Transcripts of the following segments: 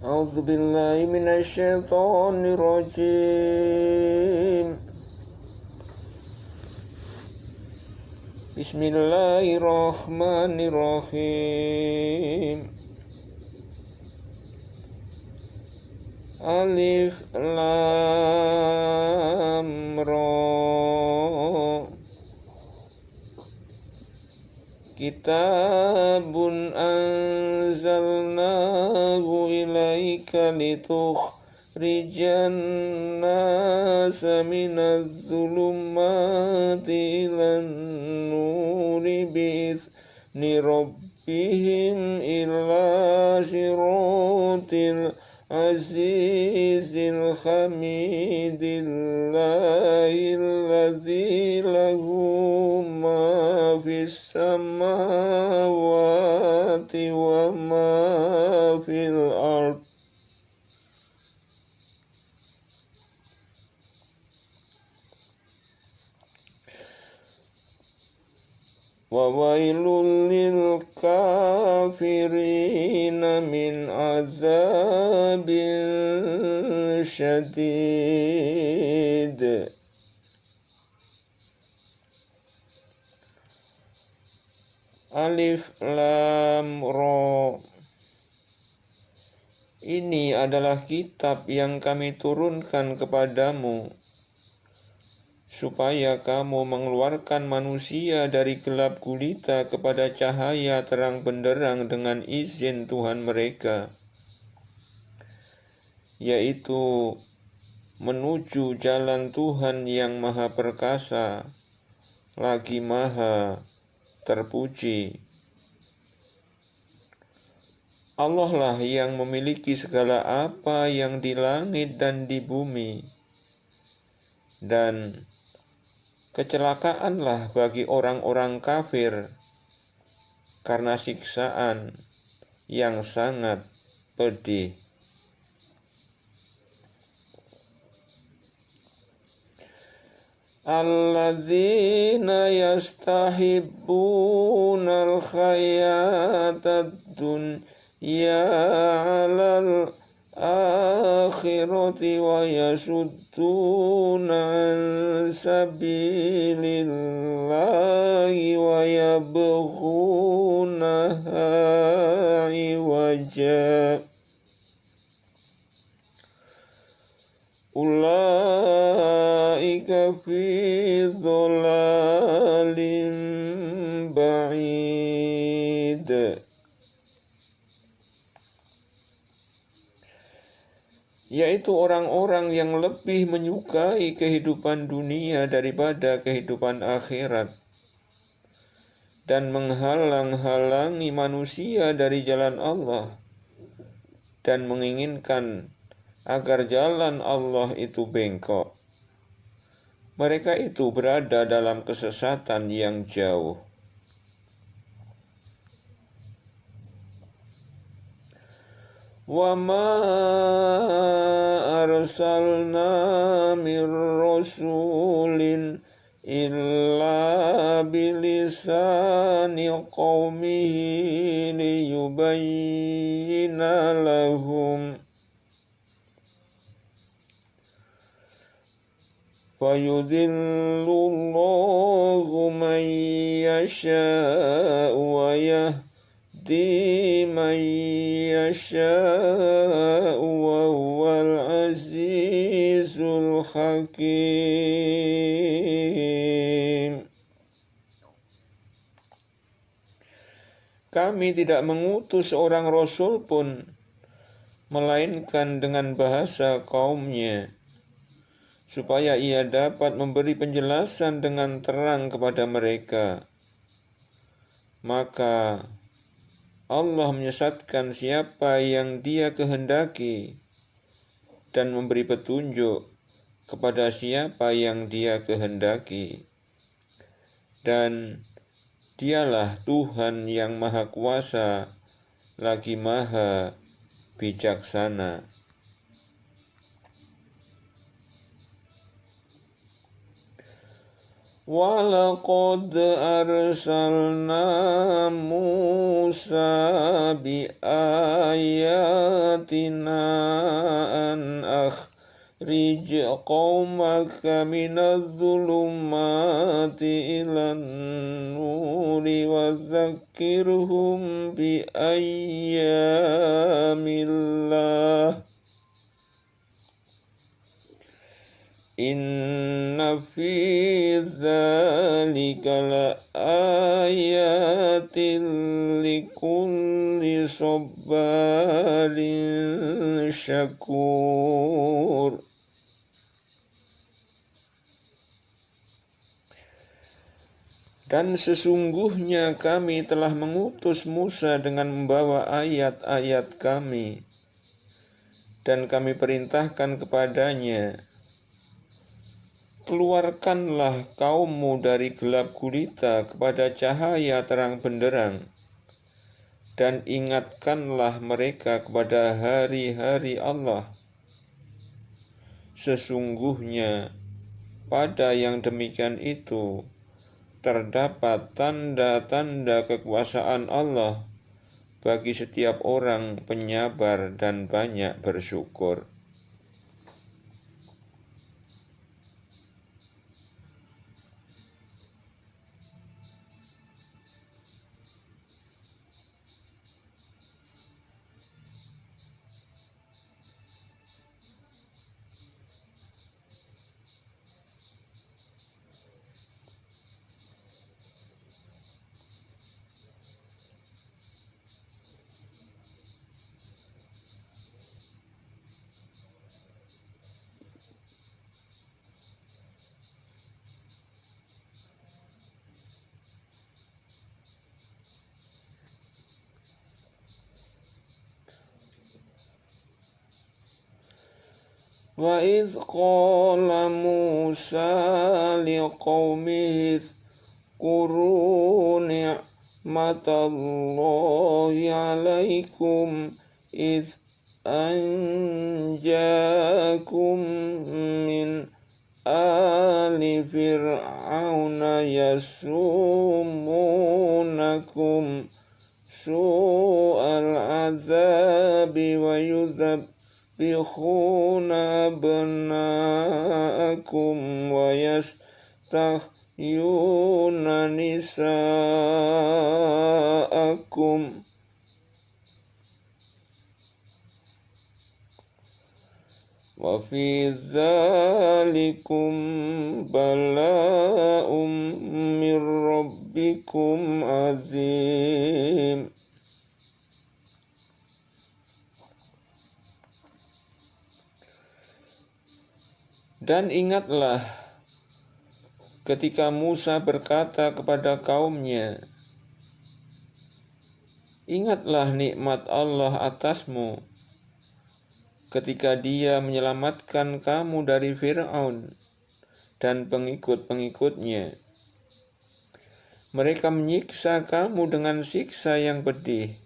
أعوذ بالله من الشيطان الرجيم. بسم الله الرحمن الرحيم. ألف لام را. Kitabun anzalnahu ilaika litukhrijan nasa minadh dhulumati ilan nuri bi'izni rabbihim ila siratil azizil hamidillahil ladzi lahu ma fis samawati wa ma fil ard. Wa wailul lil kafirina min azabin syadid. Alif lam ra. Ini adalah kitab yang kami turunkan kepadamu supaya kamu mengeluarkan manusia dari gelap gulita kepada cahaya terang benderang dengan izin Tuhan mereka, yaitu menuju jalan Tuhan yang maha perkasa, lagi maha terpuji. Allah lah yang memiliki segala apa yang di langit dan di bumi, dan kecelakaanlah bagi orang-orang kafir karena siksaan yang sangat pedih. Alladzina yastahibbuna al-hayatad dunya 'alal akhirati wa yasudduna an sabilillahi wa yabghunaha iwaja. Ulaika fi dhalalin ba'id. Yaitu orang-orang yang lebih menyukai kehidupan dunia daripada kehidupan akhirat, dan menghalang-halangi manusia dari jalan Allah, dan menginginkan agar jalan Allah itu bengkok. Mereka itu berada dalam kesesatan yang jauh. Wa ma arsalna mir rasulin illa bilisani qaumihi liyubayyina lahum fayudillullahu man yasha'u wa yahdi man yasha'u wa huwal azizul hakim. Kami tidak mengutus seorang rasul pun melainkan dengan bahasa kaumnya, supaya ia dapat memberi penjelasan dengan terang kepada mereka. Maka Allah menyesatkan siapa yang Dia kehendaki dan memberi petunjuk kepada siapa yang Dia kehendaki. Dan Dialah Tuhan yang Maha Kuasa, lagi Maha Bijaksana. Walaqad arsalna Musa bi ayatina أن أخرج قومك من الظلمات إلى النور وذكرهم بأيام الله إن في ذلك لآيات لكل صبار شكور. Dan sesungguhnya kami telah mengutus Musa dengan membawa ayat-ayat kami, dan kami perintahkan kepadanya, keluarkanlah kaummu dari gelap gulita kepada cahaya terang benderang, dan ingatkanlah mereka kepada hari-hari Allah. Sesungguhnya pada yang demikian itu terdapat tanda-tanda kekuasaan Allah bagi setiap orang penyabar dan banyak bersyukur. وَإِذْ قَالَ مُوسَى لِقَوْمِهِ اذْكُرُوا نِعْمَةَ اللَّهِ عَلَيْكُمْ إِذْ أَنْجَاكُمْ مِنْ آلِ فِرْعَوْنَ يَسُومُونَكُمْ سُوءَ الْعَذَابِ ويذبحون أبناءكم ويستحيون نساءكم وفي ذلكم بلاء من ربكم عظيم. Dan ingatlah ketika Musa berkata kepada kaumnya, ingatlah nikmat Allah atasmu ketika Dia menyelamatkan kamu dari Fir'aun dan pengikut-pengikutnya. Mereka menyiksa kamu dengan siksa yang pedih.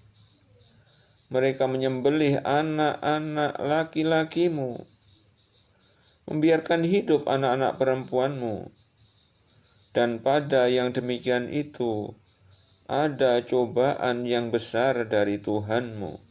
Mereka menyembelih anak-anak laki-lakimu, membiarkan hidup anak-anak perempuanmu, dan pada yang demikian itu ada cobaan yang besar dari Tuhanmu.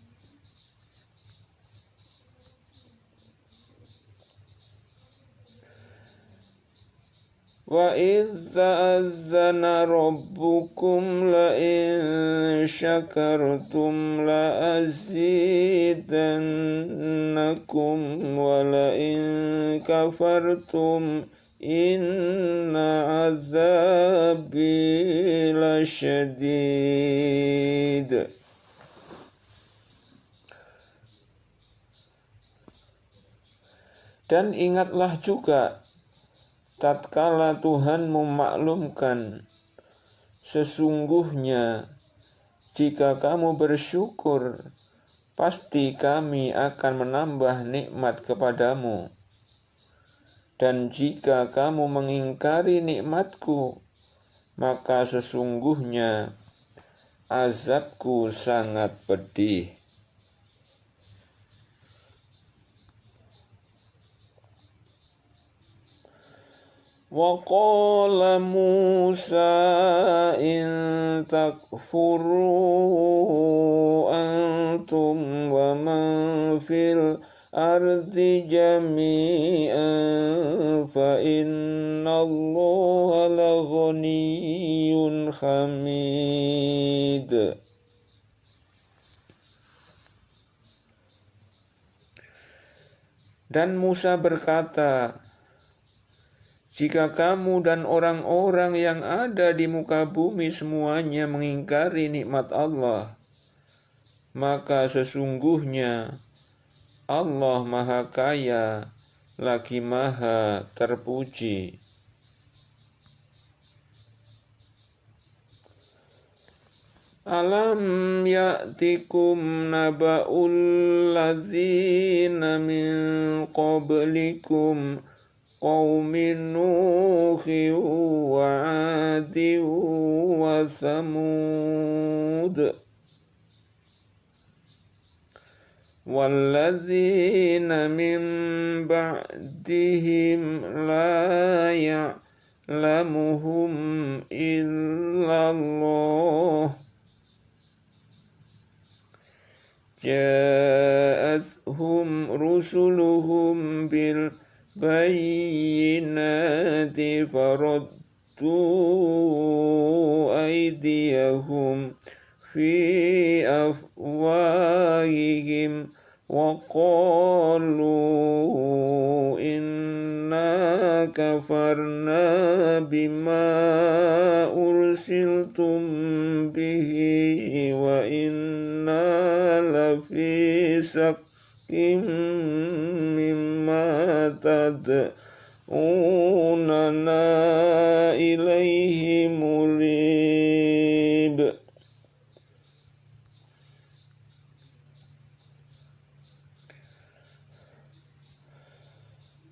وَإِذْ تَأَذَّنَ رَبُّكُمْ لَئِن شَكَرْتُمْ لَأَزِيدَنَّكُمْ وَلَئِن كَفَرْتُمْ إِنَّ عَذَابِي لَشَدِيدٌ. Dan ingatlah juga tatkala Tuhan memaklumkan, sesungguhnya jika kamu bersyukur, pasti kami akan menambah nikmat kepadamu. Dan jika kamu mengingkari nikmatku, maka sesungguhnya azabku sangat pedih. وَقَالَ مُوسَى إِن تَكْفُرُوا أَنْتُمْ وَمَنْ fil ardi jami'an fa innallaha laghaniyyun hamid. Dan Musa berkata, jika kamu dan orang-orang yang ada di muka bumi semuanya mengingkari nikmat Allah, maka sesungguhnya Allah Maha Kaya lagi Maha Terpuji. Alam ya'tikum naba'ul ladzina min qablikum qaumin Nuhin wa 'adin wa Thamud walladzina min ba'dihim la ya'lamuhum illallah ja'athum rusuluhum bil bayyinati faraddu aydiyahum fi afwahihim wa qalu inna kafarna bima ursiltum bihi wa inna lafi sakkim mimma tad'unana ilaihi murib.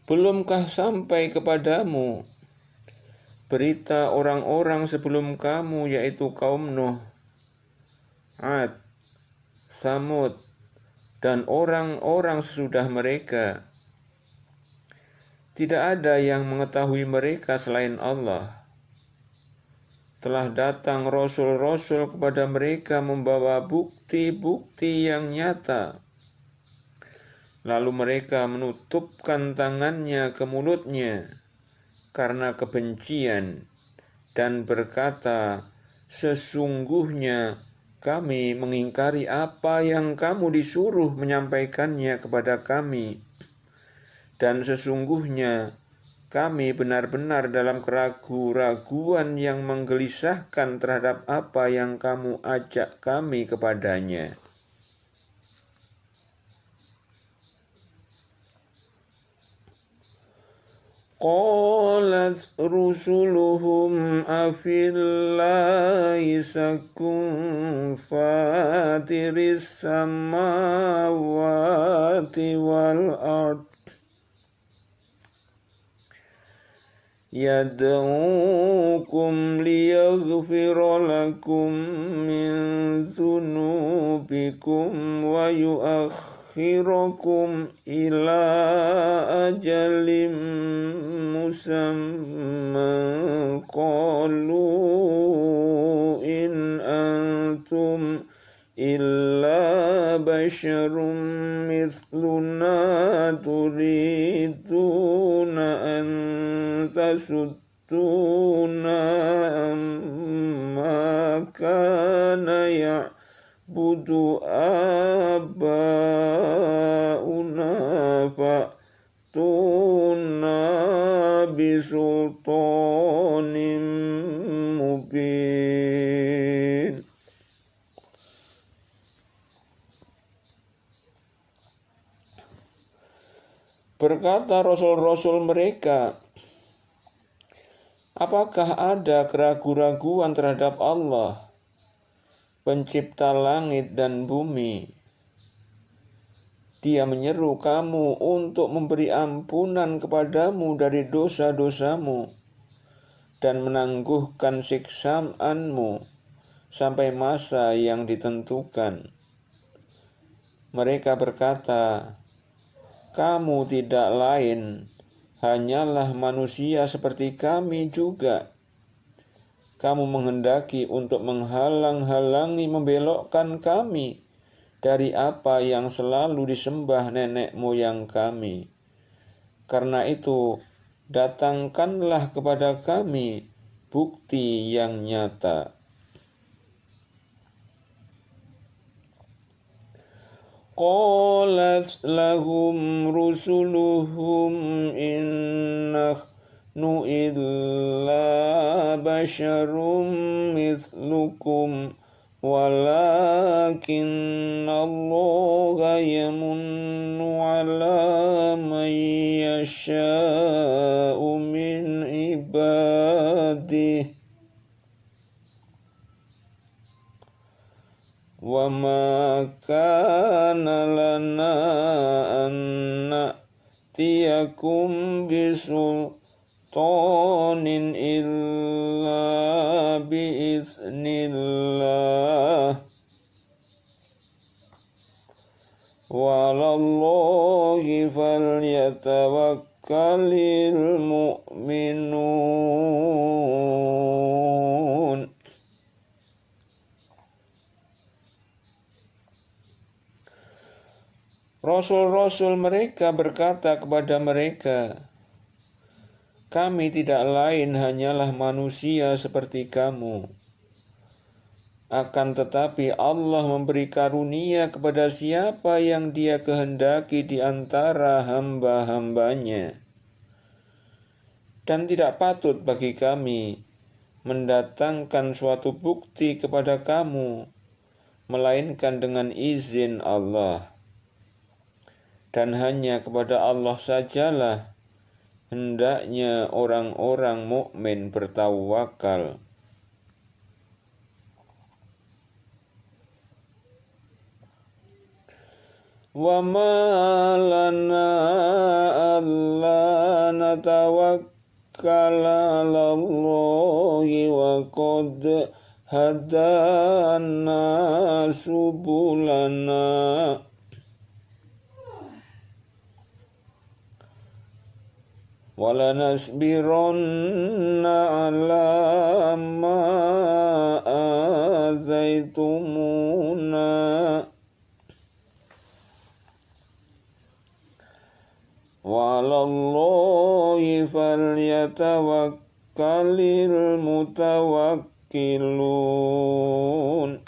Belumkah sampai kepadamu berita orang-orang sebelum kamu, yaitu kaum Nuh, 'Ad, Tsamud, dan orang-orang sesudah mereka? Tidak ada yang mengetahui mereka selain Allah. Telah datang rasul-rasul kepada mereka membawa bukti-bukti yang nyata. Lalu mereka menutupkan tangannya ke mulutnya karena kebencian dan berkata, sesungguhnya kami mengingkari apa yang kamu disuruh menyampaikannya kepada kami, dan sesungguhnya kami benar-benar dalam keraguan-raguan yang menggelisahkan terhadap apa yang kamu ajak kami kepadanya. Qalat rusuluhum afillahi sakun fatiris samawati wal ard yad'ukum liyaghfira lakum min dhunubikum wa yu'akhirakum ila ajalim musamman qalu in antum illa basyarum mithluna turiduna an tasudduna amma kana ya'budu aba'una fa'tuna bisultanin mubin. Berkata rasul-rasul mereka, apakah ada keraguan-raguan terhadap Allah, pencipta langit dan bumi? Dia menyeru kamu untuk memberi ampunan kepadamu dari dosa-dosamu dan menangguhkan siksaanmu sampai masa yang ditentukan. Mereka berkata, kamu tidak lain, hanyalah manusia seperti kami juga. Kamu menghendaki untuk menghalang-halangi, membelokkan kami dari apa yang selalu disembah nenek moyang kami. Karena itu, datangkanlah kepada kami bukti yang nyata. Qalat lahum rusuluhum in nahnu illa basyarum mithlukum walakinna Allaha yamunnu ala man yasha'u min ibadihi wa ma kana lana an na'tiyakum bisultanin illa biiznillah wa 'alallahi falyatawakkalul mu'minun. Rasul-rasul mereka berkata kepada mereka, kami tidak lain hanyalah manusia seperti kamu. Akan tetapi Allah memberi karunia kepada siapa yang Dia kehendaki di antara hamba-hambanya. Dan tidak patut bagi kami mendatangkan suatu bukti kepada kamu, melainkan dengan izin Allah. Dan hanya kepada Allah sajalah hendaknya orang-orang mukmin bertawakal. Wa ma lana alla natawakkala 'alallahi wa qad hadana subulana walanasbiranna ala ma adzaitumuna wa 'alallahi falyatawakkalul mutawakkilun.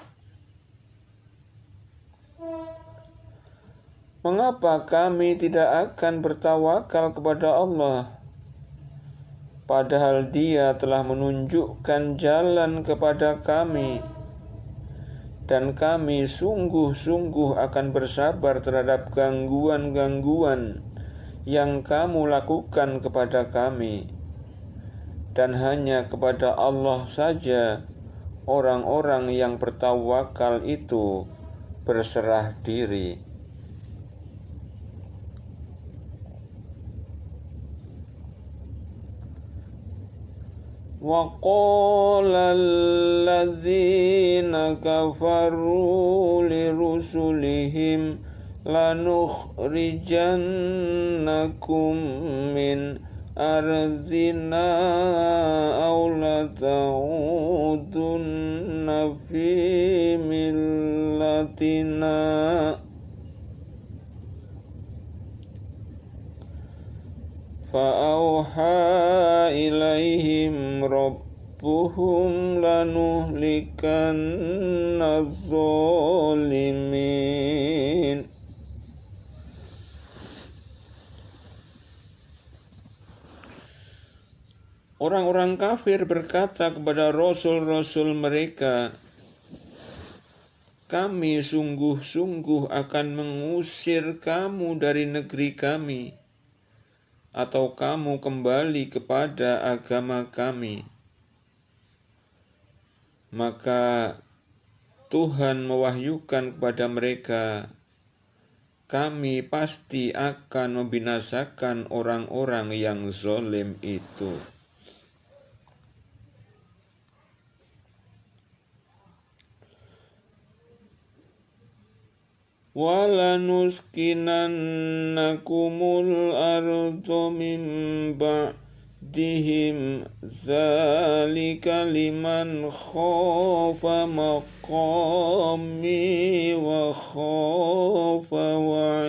Mengapa kami tidak akan bertawakal kepada Allah, padahal Dia telah menunjukkan jalan kepada kami, dan kami sungguh-sungguh akan bersabar terhadap gangguan-gangguan yang kamu lakukan kepada kami. Dan hanya kepada Allah saja orang-orang yang bertawakal itu berserah diri. Wa qala alladzina kafaru lirusulihim lanukhrijannakum min ardina aw lata'udunna fi millatina fa'auha ilaihim rabbuhum lanuhlikanna zalimin. Orang-orang kafir berkata kepada rasul-rasul mereka, kami sungguh-sungguh akan mengusir kamu dari negeri kami, atau kamu kembali kepada agama kami. Maka Tuhan mewahyukan kepada mereka, kami pasti akan membinasakan orang-orang yang zalim itu. وَلَنُسْكِنَنَّكُمُ الْأَرْضَ مِنْ بَعْدِهِمْ raddihim dzalika liman khafa maqami wa khafa wa'id.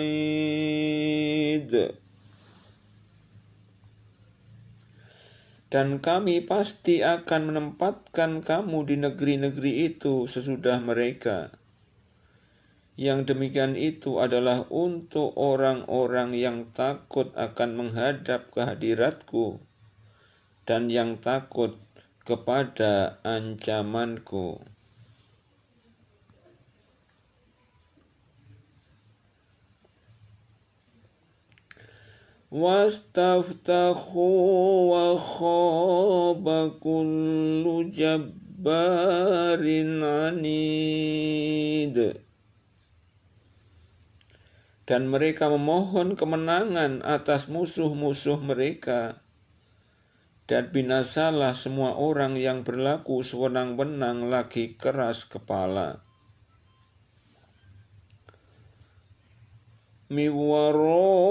Dan kami pasti akan menempatkan kamu di negeri-negeri itu sesudah mereka. Yang demikian itu adalah untuk orang-orang yang takut akan menghadap kehadiratku dan yang takut kepada ancamanku. Wastaftahu wa khaba kullu jabbarin anid. Dan mereka memohon kemenangan atas musuh-musuh mereka. Dan binasalah semua orang yang berlaku sewenang-wenang lagi keras kepala. Min waraihi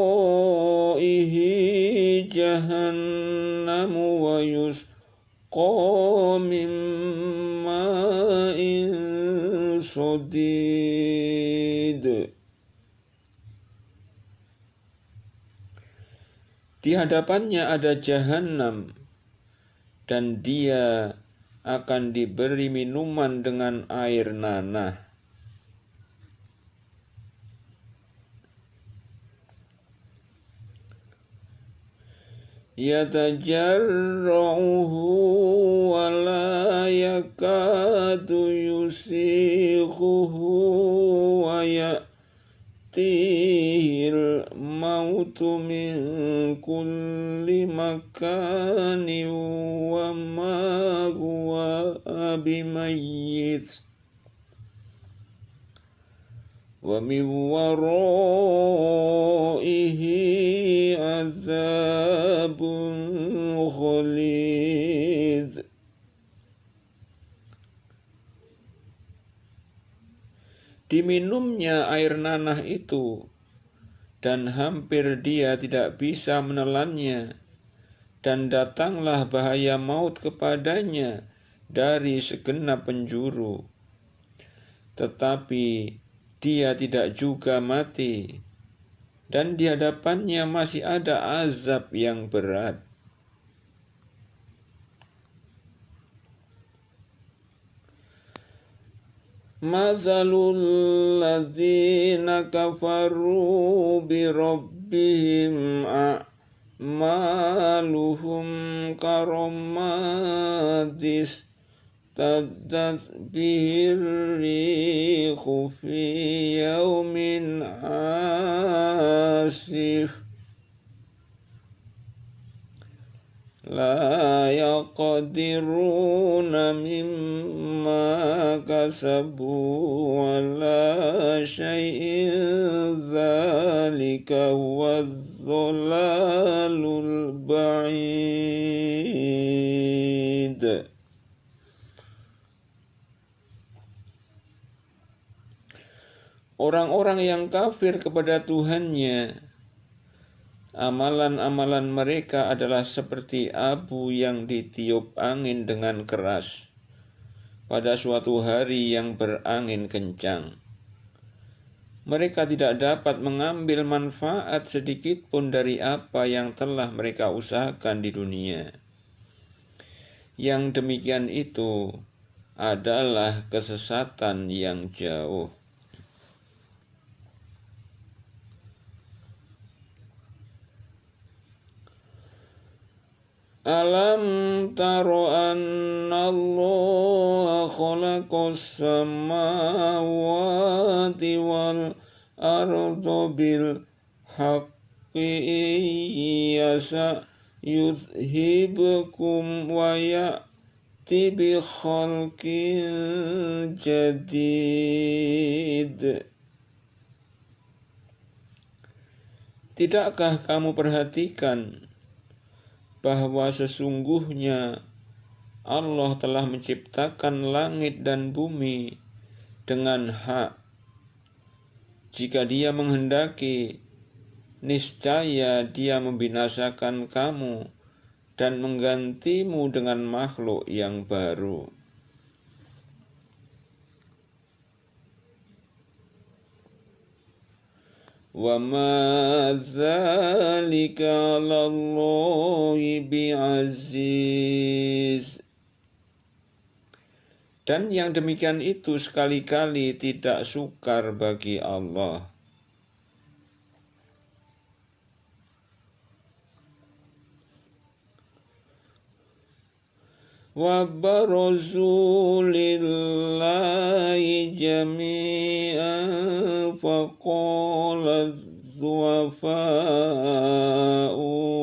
jahannamu wa yusqa min ma'in sadid. Di hadapannya ada jahanam dan dia akan diberi minuman dengan air nanah. Yatajarra'uhu wa la yakadu yusighuhu wa ya'tihil mautu min kulli makanin wa ma huwa bimayyit wa min waraihi azabun khalid. Diminumnya air nanah itu, dan hampir dia tidak bisa menelannya, dan datanglah bahaya maut kepadanya dari segenap penjuru. Tetapi dia tidak juga mati, dan di hadapannya masih ada azab yang berat. Mathalul ladzina kafaru bi rabbihim a'maluhum karamadis taddat bihir rihu fi yawmin asif la yaqdiruna mimma kasabu wala syai'in dzalika wadh-dhalalul ba'id. Orang-orang yang kafir kepada Tuhannya, amalan-amalan mereka adalah seperti abu yang ditiup angin dengan keras pada suatu hari yang berangin kencang. Mereka tidak dapat mengambil manfaat sedikit pun dari apa yang telah mereka usahakan di dunia. Yang demikian itu adalah kesesatan yang jauh. Alam taro anna Allah khalaqas samawati wal arda bil haqqi yasa yudhibukum wa ya'ti bi khalqin jadid. Tidakkah kamu perhatikan bahwa sesungguhnya Allah telah menciptakan langit dan bumi dengan hak. Jika Dia menghendaki, niscaya Dia membinasakan kamu dan menggantimu dengan makhluk yang baru. Wa ma dzalika 'alallahi bi'aziz. Dan yang demikian itu sekali-kali tidak sukar bagi Allah. Wa barazu lillahi jami'an faqala dhu'afa'u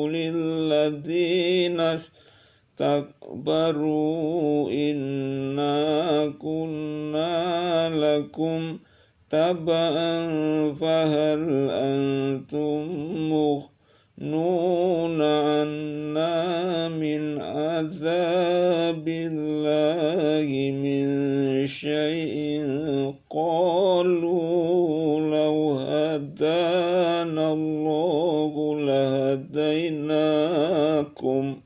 lilladzina istakbaru inna kunna lakum taba'an fahal antum nuna anna min azabillahi min syai'in qalu law hadana Allahu lahadainakum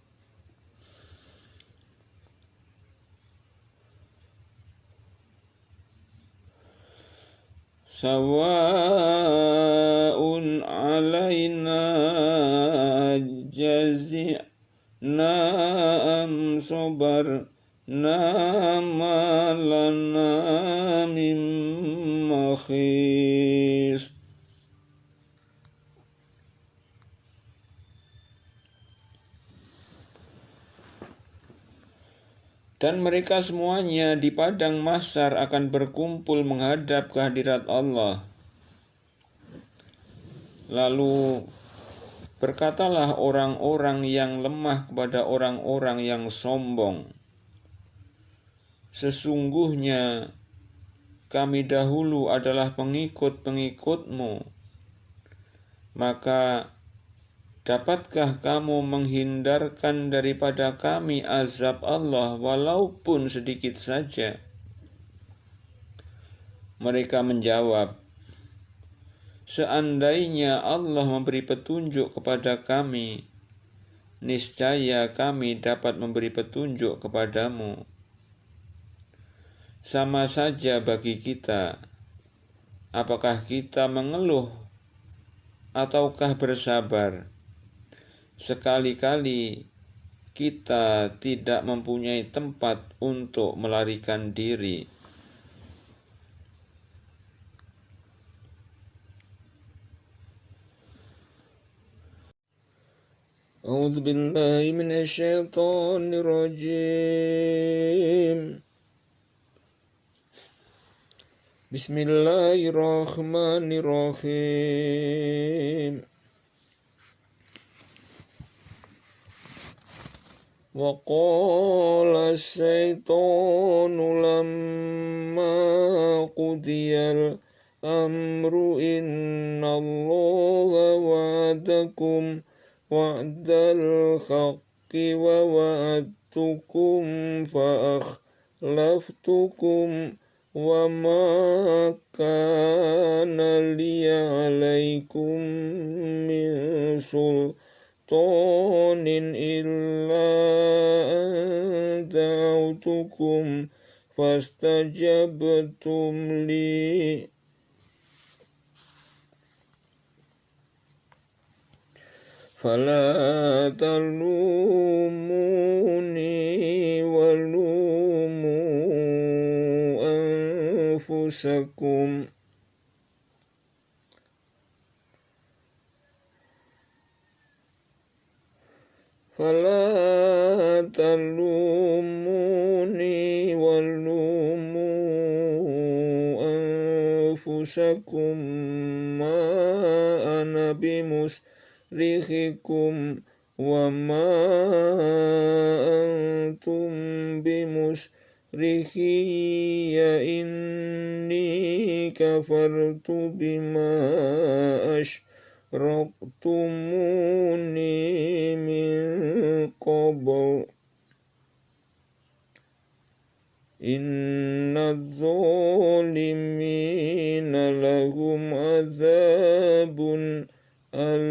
sawa'un alaina jazi'na am sabarna ma lana min makhis. Dan mereka semuanya di padang mahsyar akan berkumpul menghadap kehadirat Allah. Lalu berkatalah orang-orang yang lemah kepada orang-orang yang sombong, sesungguhnya kami dahulu adalah pengikut-pengikutmu, maka dapatkah kamu menghindarkan daripada kami azab Allah walaupun sedikit saja? Mereka menjawab, seandainya Allah memberi petunjuk kepada kami, niscaya kami dapat memberi petunjuk kepadamu. Sama saja bagi kita, apakah kita mengeluh ataukah bersabar? Sekali-kali kita tidak mempunyai tempat untuk melarikan diri. A'udzu billahi minasy syaithanir rajim. Bismillahirrahmanirrahim. Wa qala asyaitanu lamma qudiyal amru innallaha wa'adakum wa'dal haqqi wa wa'adtukum fa akhlaftukum wa ma kana liya alaikum min sultanin illa an da'autukum fastajabtum li fala talumuni walumu anfusakum fala talumuni walumu anfusakum ma ana bimusrikhikum wa ma antum bimusrikhiya inni kafartu bima asyraktumuni min qabl inna dzalimina lahum azabun alim.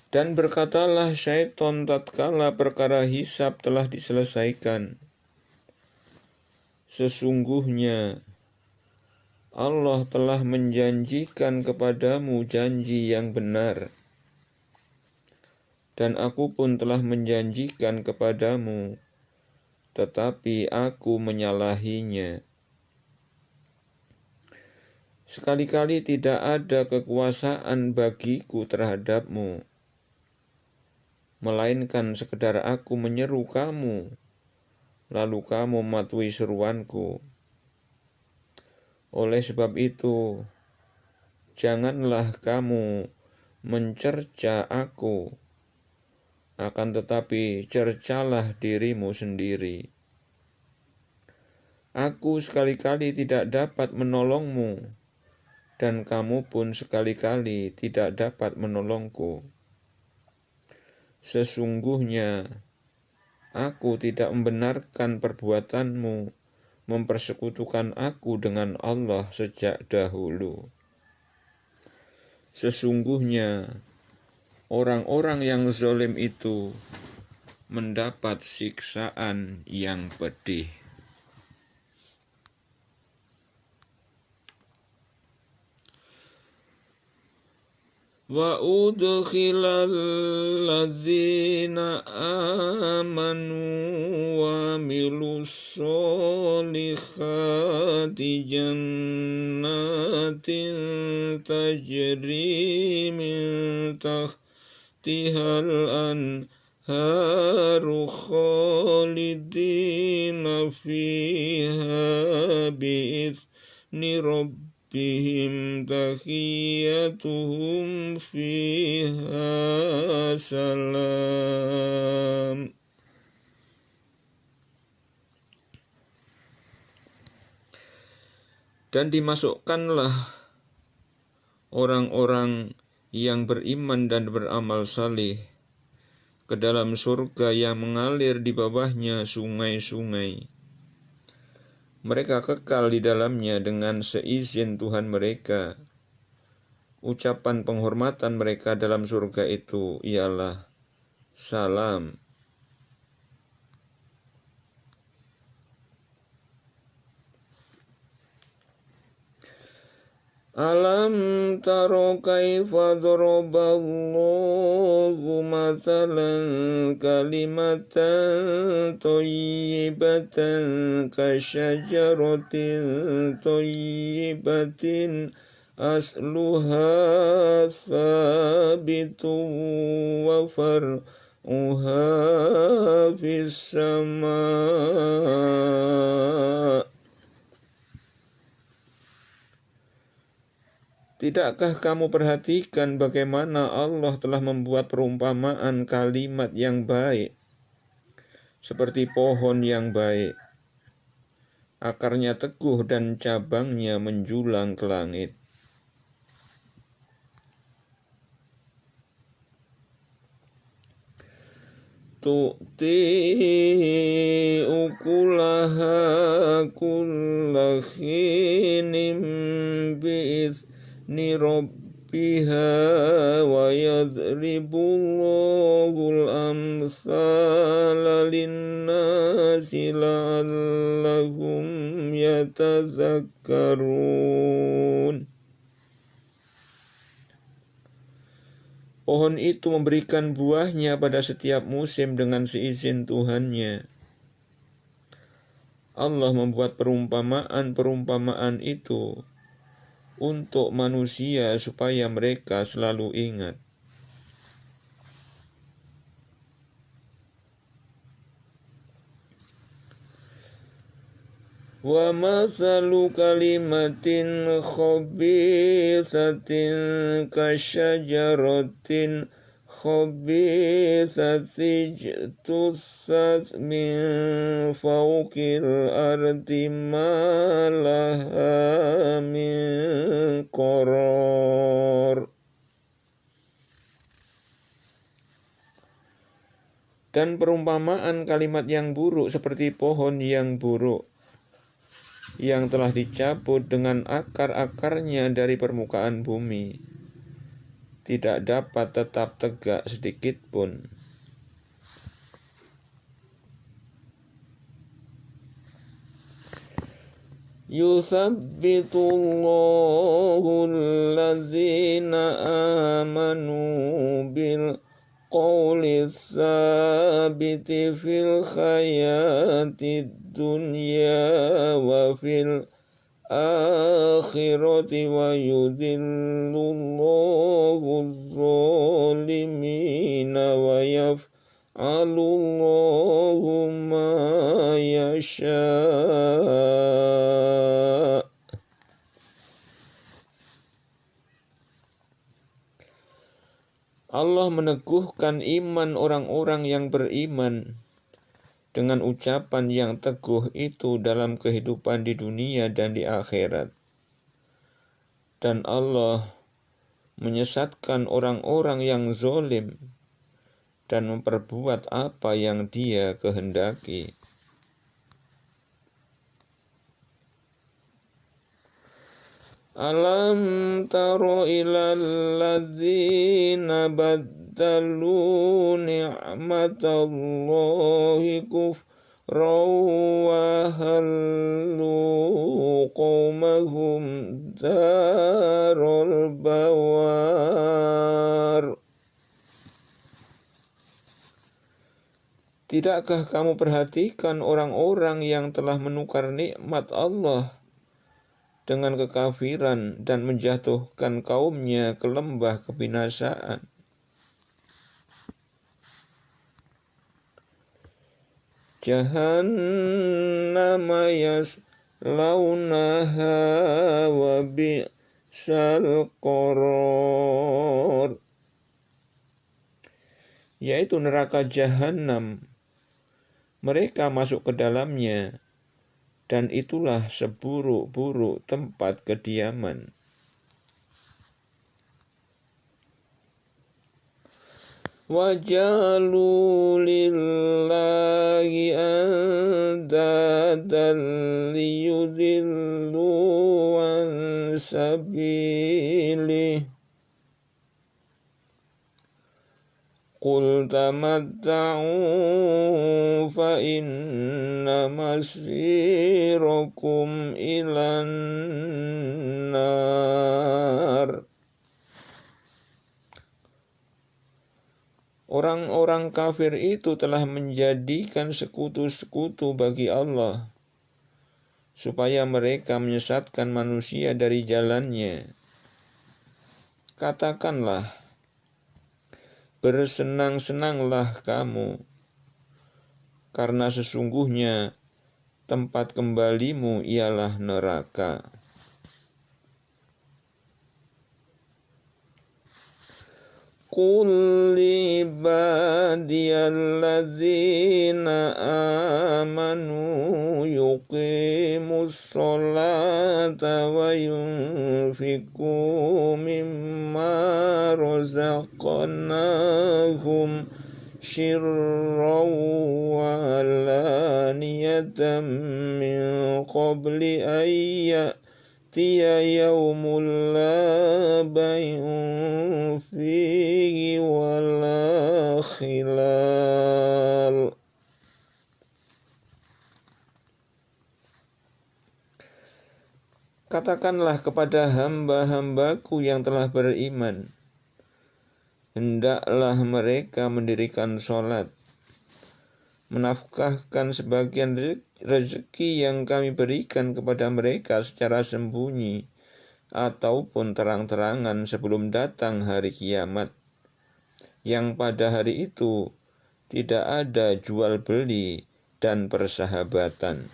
Dan berkatalah syaitan tatkala perkara hisab telah diselesaikan, sesungguhnya Allah telah menjanjikan kepadamu janji yang benar, dan aku pun telah menjanjikan kepadamu, tetapi aku menyalahinya. Sekali-kali tidak ada kekuasaan bagiku terhadapmu, melainkan sekedar aku menyeru kamu, lalu kamu mematuhi seruanku. Oleh sebab itu, janganlah kamu mencerca aku, akan tetapi cercalah dirimu sendiri. Aku sekali-kali tidak dapat menolongmu, dan kamu pun sekali-kali tidak dapat menolongku. Sesungguhnya aku tidak membenarkan perbuatanmu mempersekutukan aku dengan Allah sejak dahulu. Sesungguhnya orang-orang yang zalim itu mendapat siksaan yang pedih. Wa udkhilal ladzina amanu wa amilus solihati jannatin tajri min tahtihal anharu khalidina fiha bi'izni rabbihim tahiyyatuhum fiha salam. Dan dimasukkanlah orang-orang yang beriman dan beramal saleh ke dalam surga yang mengalir di bawahnya sungai-sungai. Mereka kekal di dalamnya dengan seizin Tuhan mereka. Ucapan penghormatan mereka dalam surga itu ialah salam. Alam taro kaifa daraballahu mathalan kalimatan thayyibatan kasyajaratin thayyibatin asluha thabitun wa far'uha fis sama'. Tidakkah kamu perhatikan bagaimana Allah telah membuat perumpamaan kalimat yang baik, seperti pohon yang baik, akarnya teguh dan cabangnya menjulang ke langit. Tu'ti ukulaha kulla khinin bi'izni rabbiha wa yadribullahul amthala linnasi la'allahum yatazakkarun. Pohon itu memberikan buahnya pada setiap musim dengan seizin Tuhannya. Allah membuat perumpamaan-perumpamaan itu untuk manusia supaya mereka selalu ingat. Wa mathalu kalimatin khabisatin kasyajaratin khabisati ijtussat min fawqil ardi ma laha min qarar. Dan perumpamaan kalimat yang buruk seperti pohon yang buruk yang telah dicabut dengan akar-akarnya dari permukaan bumi. tidak dapat tetap tegak sedikit pun. Yuthabbitullahu alladhina amanu bil qawli tsabiti fil hayati dunya wa fil akhirati wa yudhillullahu adh-dhalimina wa yaf'alullahu ma yasha'. Allah meneguhkan iman orang-orang yang beriman dengan ucapan yang teguh itu dalam kehidupan di dunia dan di akhirat. Dan Allah menyesatkan orang-orang yang zalim dan memperbuat apa yang Dia kehendaki. Alam taro ilal ladzina baddalu ni'matallahi kufran wa hallu qaumahum darul bawar. Tidakkah kamu perhatikan orang-orang yang telah menukar nikmat Allah dengan kekafiran dan menjatuhkan kaumnya ke lembah kebinasaan? Jahannama yaslaunaha wa bi'sal qarar, yaitu neraka Jahannam. Mereka masuk ke dalamnya, dan itulah seburuk-buruk tempat kediaman. Wajalu lillahi andadan liyudillu an sabilih. Qul tamatta'u fa inna masirakum ilan nar. Orang-orang kafir itu telah menjadikan sekutu-sekutu bagi Allah, supaya mereka menyesatkan manusia dari jalannya. Katakanlah, bersenang-senanglah kamu, karena sesungguhnya tempat kembalimu ialah neraka. Qul li'ibadiyalladzina amanu yuqimus sholata wa yunfiqu mimma razaqnahum sirran wa alaniyatan min qabli an ya'tiya yawmun la bay'un fihi wa la khilal. Katakanlah kepada hamba-hambaku yang telah beriman, hendaklah mereka mendirikan sholat, menafkahkan sebagian rezeki yang kami berikan kepada mereka secara sembunyi ataupun terang-terangan sebelum datang hari kiamat, yang pada hari itu tidak ada jual beli dan persahabatan.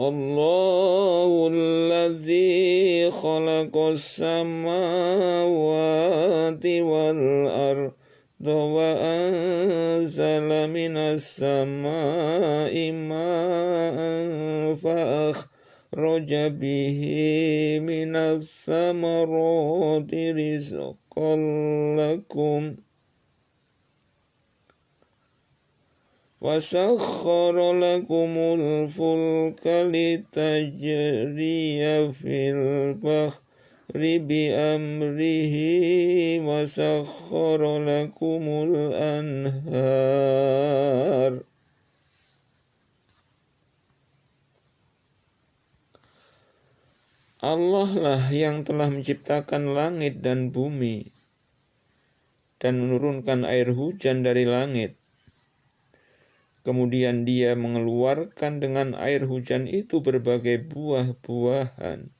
Allahul ladzi khalaqas samawati wal arda wa anzala minas samai ma'an fa akhraja bihi minas samarati rizqan lakum. وَسَخَّرَ لَكُمُ الْفُلْكَ لِتَجْرِيَ فِي الْبَحْرِ بِأَمْرِهِ وَسَخَّرَ لَكُمُ الْأَنْهَارَ. Allah lah yang telah menciptakan langit dan bumi dan menurunkan air hujan dari langit. Kemudian Dia mengeluarkan dengan air hujan itu berbagai buah-buahan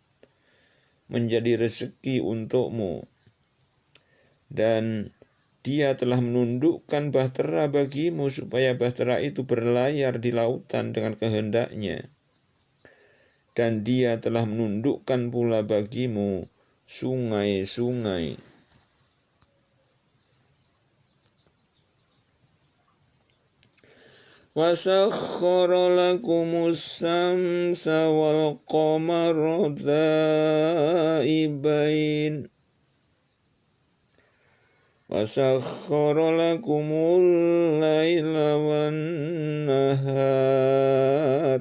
menjadi rezeki untukmu. Dan Dia telah menundukkan bahtera bagimu supaya bahtera itu berlayar di lautan dengan kehendaknya. Dan Dia telah menundukkan pula bagimu sungai-sungai. وَسَخَّرَ لَكُمُ الشَّمْسَ وَالْقَمَرَ دَائِبَيْنِ وَسَخَّرَ لَكُمُ اللَّيْلَ وَالنَّهَارَ.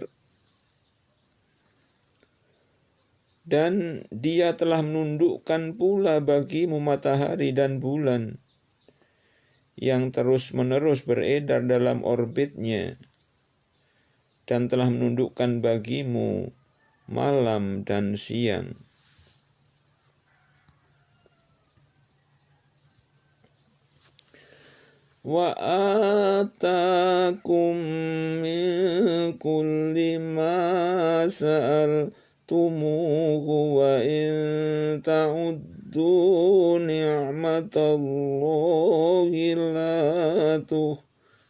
Dan Dia telah menundukkan pula bagimu matahari dan bulan yang terus-menerus beredar dalam orbitnya, dan telah menundukkan bagimu malam dan siang. Wa atakum min kulli ma sa'altumuhu wa in ta'uddu ni'matallahi la tuhsuha.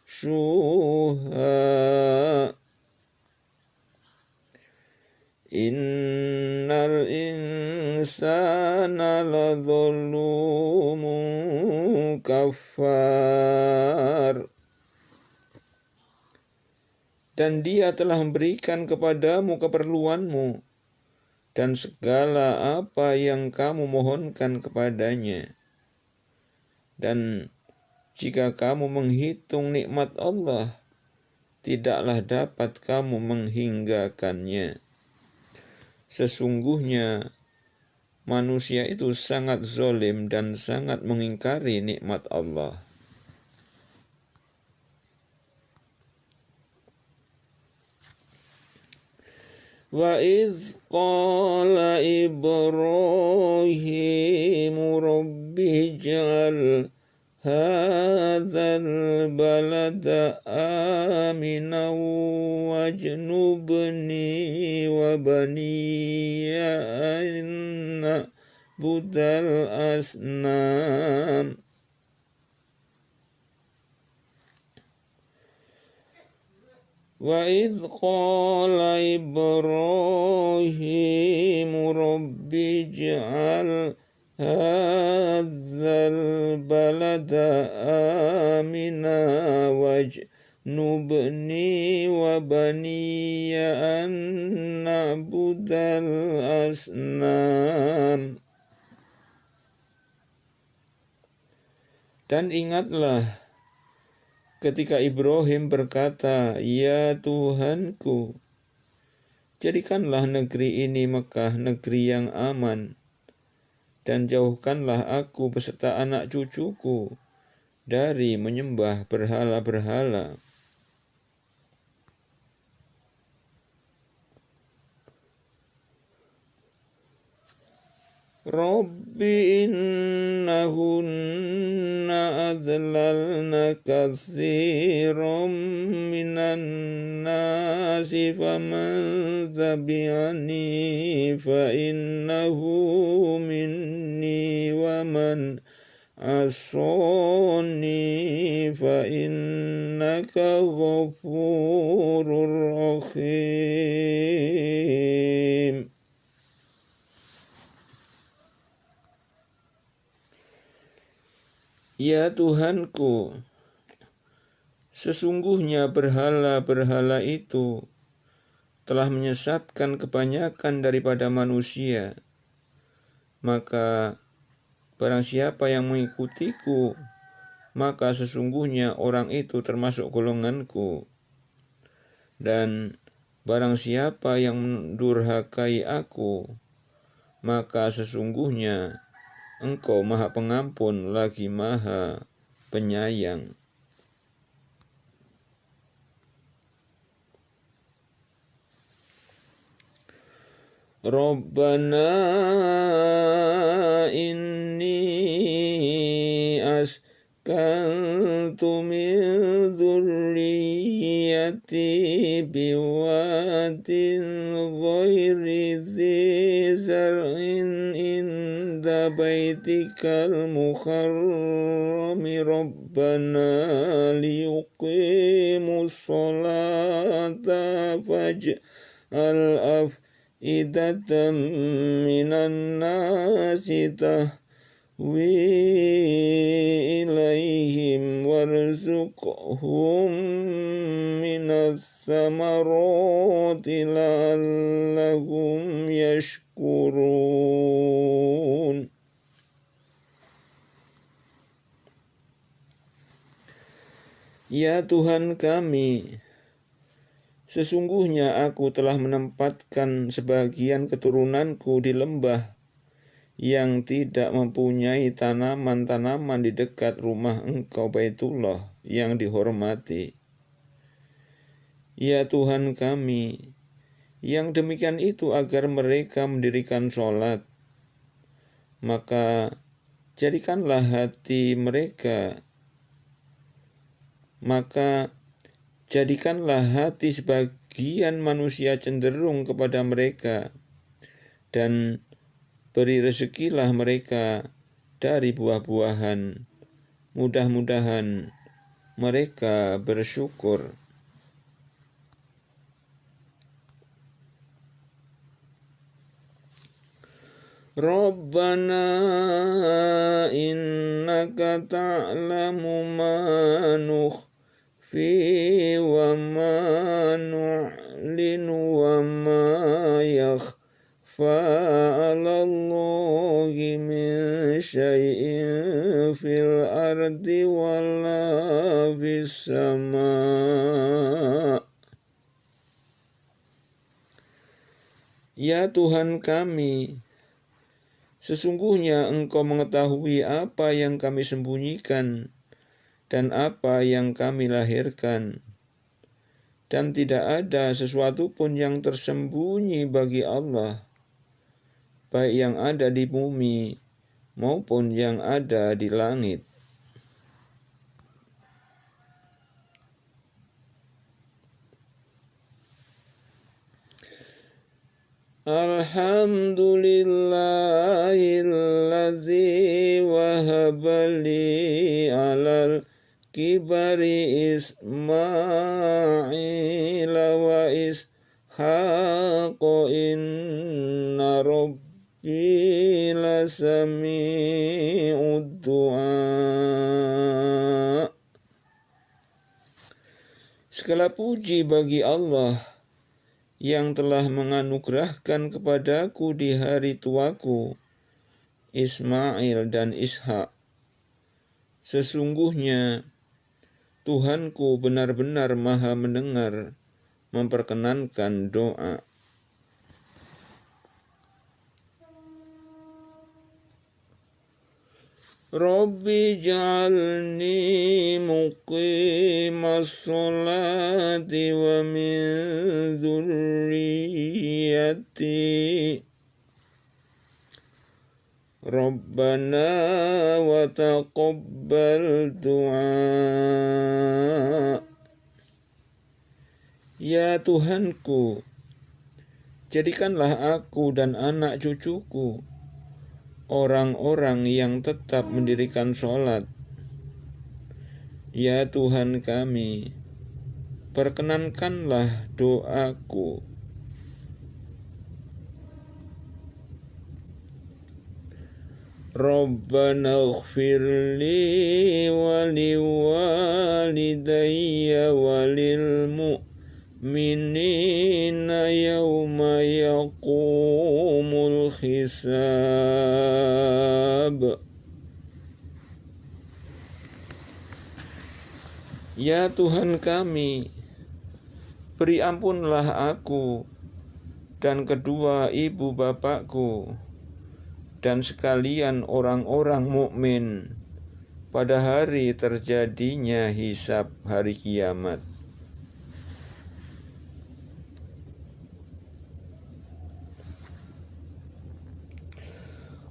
Innal insana ladzalumun kafar. Dan Dia telah memberikan kepadamu keperluanmu dan segala apa yang kamu mohonkan kepadanya. Dan jika kamu menghitung nikmat Allah, tidaklah dapat kamu menghinggakannya. Sesungguhnya manusia itu sangat zalim dan sangat mengingkari nikmat Allah. Wa idz qala Ibrahimu rabbi ij'al hadzal balada aminan wajnubni wa baniya an na'budal asnam. Wa idz qala Ibrahimu rabbi ij'al hadzal balada amina wajnubni wa baniya an na'budal asnam. Dan ingatlah ketika Ibrahim berkata, "Ya Tuhanku, jadikanlah negeri ini Mekah negeri yang aman, dan jauhkanlah aku beserta anak cucuku dari menyembah berhala-berhala." Rabbi innahunna adlalna katsiran minan nasi faman tabi'ani fa innahu minni wa man asani fa innaka ghafurur rahim. Ya Tuhanku, sesungguhnya berhala-berhala itu telah menyesatkan kebanyakan daripada manusia. Maka barang siapa yang mengikutiku, maka sesungguhnya orang itu termasuk golonganku. Dan barang siapa yang mendurhakai aku, maka sesungguhnya Engkau Maha Pengampun lagi Maha Penyayang. Rabbana inni askantu min dzurriyyati biwadin ghairi dzi zar'in inda baitikal muharrami Rabbana liyuqimus sholata faj'al idatan minan nasi tahwi ilaihim warzuqhum minas samarati la'allahum yashkurun. Ya Tuhan kami, sesungguhnya aku telah menempatkan sebagian keturunanku di lembah yang tidak mempunyai tanaman-tanaman di dekat rumah Engkau Baitullah yang dihormati. Ya Tuhan kami, yang demikian itu agar mereka mendirikan sholat, maka jadikanlah hati mereka, jadikanlah hati sebagian manusia cenderung kepada mereka, dan beri rezekilah mereka dari buah-buahan. Mudah-mudahan mereka bersyukur. Rabbana innaka ta'lamu ma fi wa ma nu'linu wa ma yakhfa 'ala Allahi min syai'in fil ardi wala fis sama'. Ya Tuhan kami, sesungguhnya Engkau mengetahui apa yang kami sembunyikan dan apa yang kami lahirkan, dan tidak ada sesuatu pun yang tersembunyi bagi Allah, baik yang ada di bumi maupun yang ada di langit. Alhamdulillahilladzi wahaba li 'alal kibari Ismaila wa Ishaqo inna rabbi lasami'ud du'a. Segala puji bagi Allah yang telah menganugerahkan kepadaku di hari tuaku Ismail dan Ishak. Sesungguhnya Tuhanku benar-benar maha mendengar, memperkenankan doa. Rabbi ja'alni muqimas sholati wa min dzurriyyati Rabbana wa taqabbal du'a. Ya Tuhanku, jadikanlah aku dan anak cucuku orang-orang yang tetap mendirikan sholat. Ya Tuhan kami, perkenankanlah doaku. Rabbana ighfirli wa liwalidayya wa lil mu'minina yawma yaqumul hisab. Ya Tuhan kami, beri ampunlah aku dan kedua ibu bapakku dan sekalian orang-orang mukmin pada hari terjadinya hisab hari kiamat.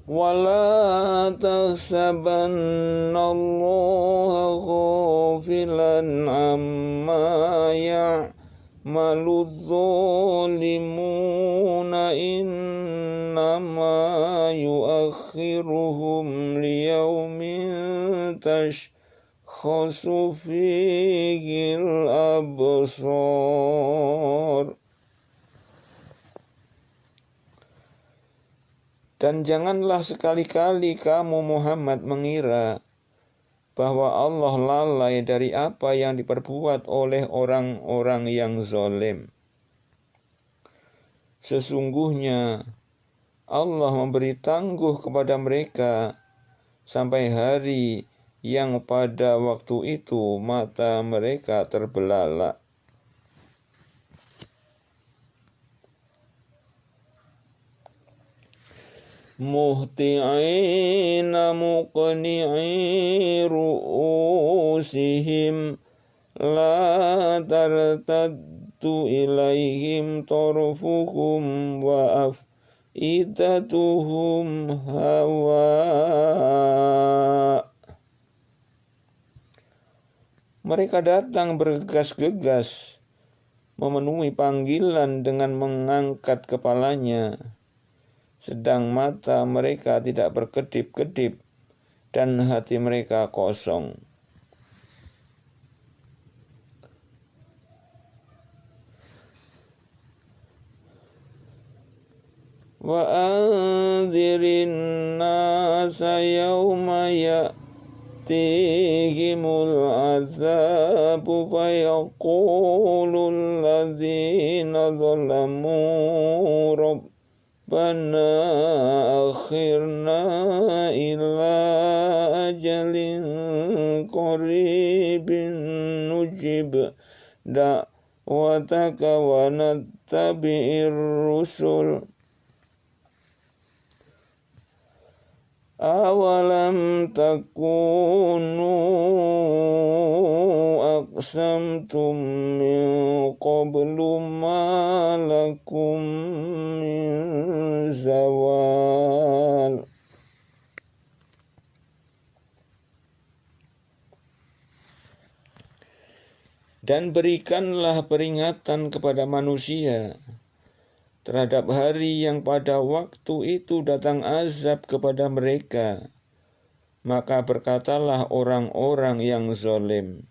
Wala tahsabannallaha ghafilan amma ya'maludz zalimuna innama yuakhiruhum liyaumin tashkhasu fihil absar. Dan janganlah sekali-kali kamu Muhammad mengira bahwa Allah lalai dari apa yang diperbuat oleh orang-orang yang zalim. Sesungguhnya Allah memberi tangguh kepada mereka sampai hari yang pada waktu itu mata mereka terbelalak. Muhti'ina muqni'i ru'usihim la tartaddu ilaihim tarfuhum wa afidatuhum hawa. Mereka datang bergegas-gegas memenuhi panggilan dengan mengangkat kepalanya, sedang mata mereka tidak berkedip-kedip dan hati mereka kosong. Wa anzirin nasa yawma ya'tihimul azabu fayaqulul ladzina zalamu Rabbana akhirna ila ajalin qaribin nujib da'wataka wa nattabi'ir rusul. Awalam takunu aqsamtum min qablu ma lakum min zawal. Dan berikanlah peringatan kepada manusia terhadap hari yang pada waktu itu datang azab kepada mereka. Maka berkatalah orang-orang yang zalim,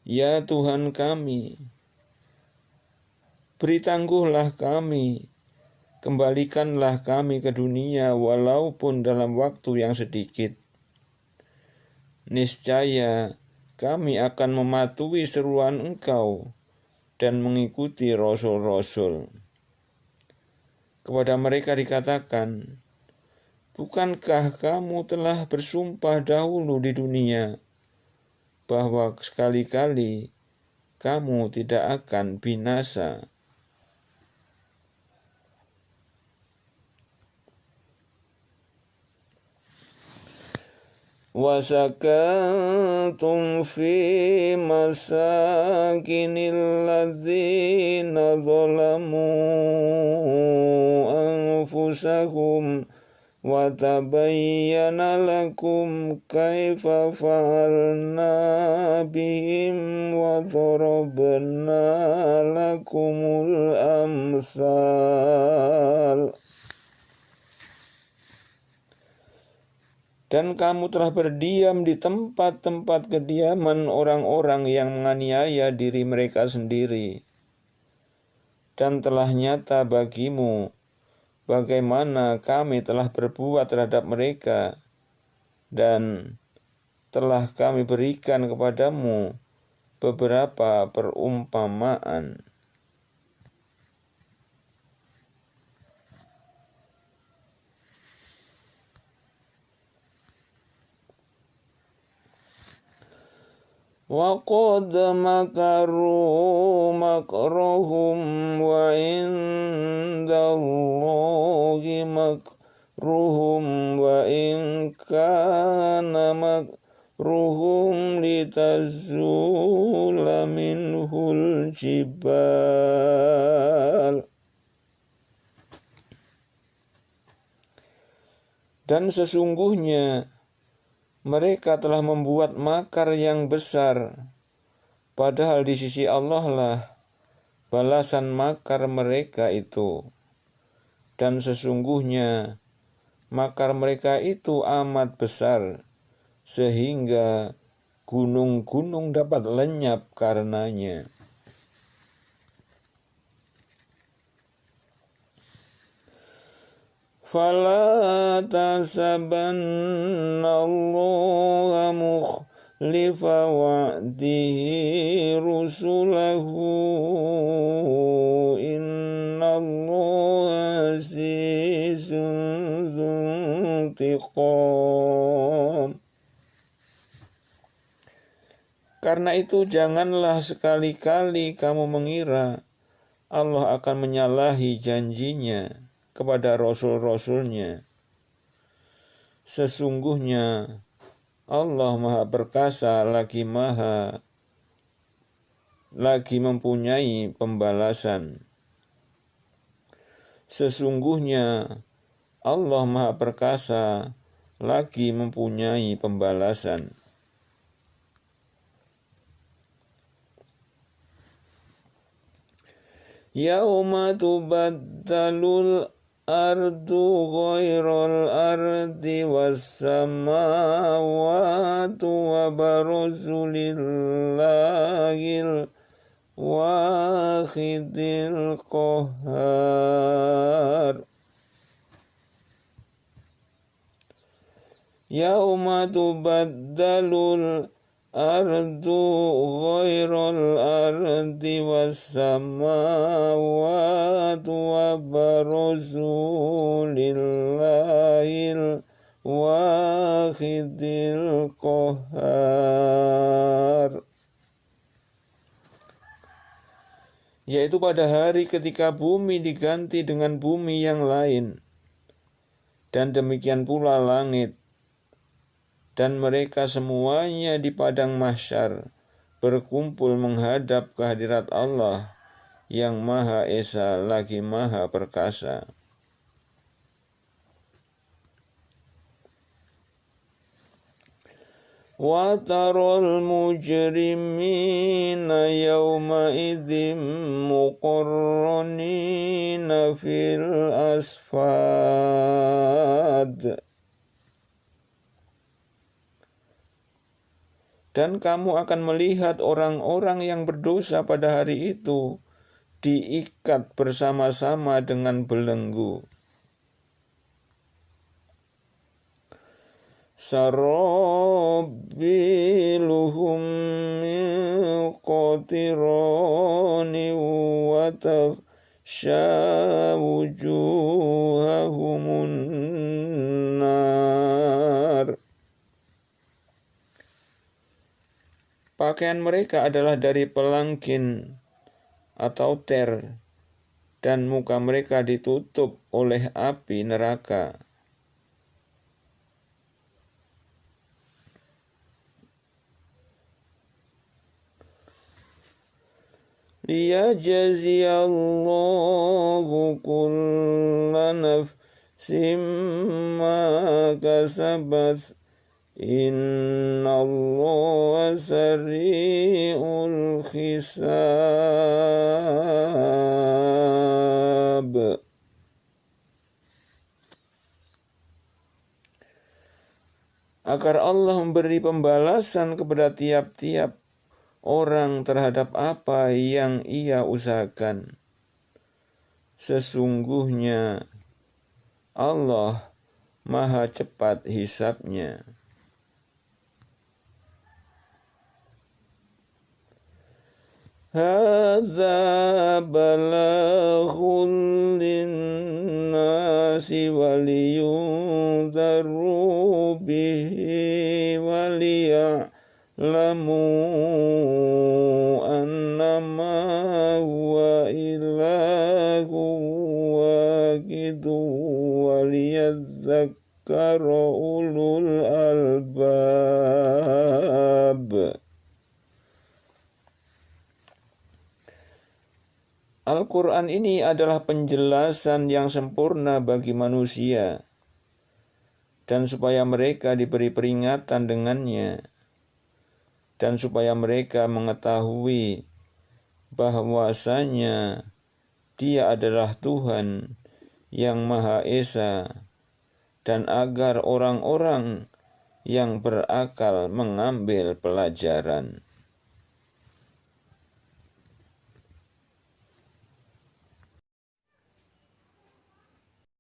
Ya Tuhan kami, beri tangguhlah kami, kembalikanlah kami ke dunia walaupun dalam waktu yang sedikit. Niscaya kami akan mematuhi seruan Engkau dan mengikuti rasul-rasul. Kepada mereka dikatakan, bukankah kamu telah bersumpah dahulu di dunia bahwa sekali-kali kamu tidak akan binasa? وَسَكَنْتُمْ فِي مَسَاكِنِ الَّذِينَ ظَلَمُوا أَنفُسَهُمْ وَتَبَيَّنَ لَكُمْ كَيْفَ فَعَلْنَا بِهِمْ وَضَرَبْنَا لَكُمُ الْأَمْثَالَ. Dan kamu telah berdiam di tempat-tempat kediaman orang-orang yang menganiaya diri mereka sendiri. Dan telah nyata bagimu bagaimana kami telah berbuat terhadap mereka, dan telah kami berikan kepadamu beberapa perumpamaan. wa qad makaru makrahum wa indallahi makruhum wa in kana makruhum litazula minhul jibal. Dan sesungguhnya mereka telah membuat makar yang besar, padahal di sisi Allah lah balasan makar mereka itu. Dan sesungguhnya makar mereka itu amat besar, sehingga gunung-gunung dapat lenyap karenanya. Fala tasabanna Allah mukhlifa wa'dihi rusulahu innallaha azizun dzuntiqam. Karena itu janganlah sekali-kali kamu mengira Allah akan menyalahi janjinya kepada rasul-rasulnya. Sesungguhnya Allah Maha Perkasa lagi mempunyai pembalasan. Sesungguhnya Allah Maha Perkasa lagi mempunyai pembalasan. Yauma tubaddalul ardu ghairal ardi wassamawatu wa baruzu lillahil wahidil qahhar. Yauma tubaddalul ardu ghairal ardi wassamawatu wa baruzu lillahil wahidil qahhar. Yaitu pada hari ketika bumi diganti dengan bumi yang lain, dan demikian pula langit, dan mereka semuanya di padang mahsyar berkumpul menghadap kehadirat Allah yang Maha Esa lagi Maha Perkasa. Wa taral mujrimina yawma idzim muqarranina fil asfad. Dan kamu akan melihat orang-orang yang berdosa pada hari itu diikat bersama-sama dengan belenggu. Sarabiluhum min qatirani wa taghsha wujuhahumun nar. Pakaian mereka adalah dari pelangkin atau ter, dan muka mereka ditutup oleh api neraka. Liyajziyallahu kulla nafsim ma kasabat innallaha sari'ul hisab. Agar Allah memberi pembalasan kepada tiap-tiap orang terhadap apa yang ia usahakan. Sesungguhnya Allah Maha cepat hisabnya. Hadza balaghun linnasi waliyundaru bihi waliya'lamu annama huwa ilahu wahidu waliyadzakkara ulul albab. Al-Quran ini adalah penjelasan yang sempurna bagi manusia, dan supaya mereka diberi peringatan dengannya, dan supaya mereka mengetahui bahwasanya Dia adalah Tuhan yang Maha Esa, dan agar orang-orang yang berakal mengambil pelajaran.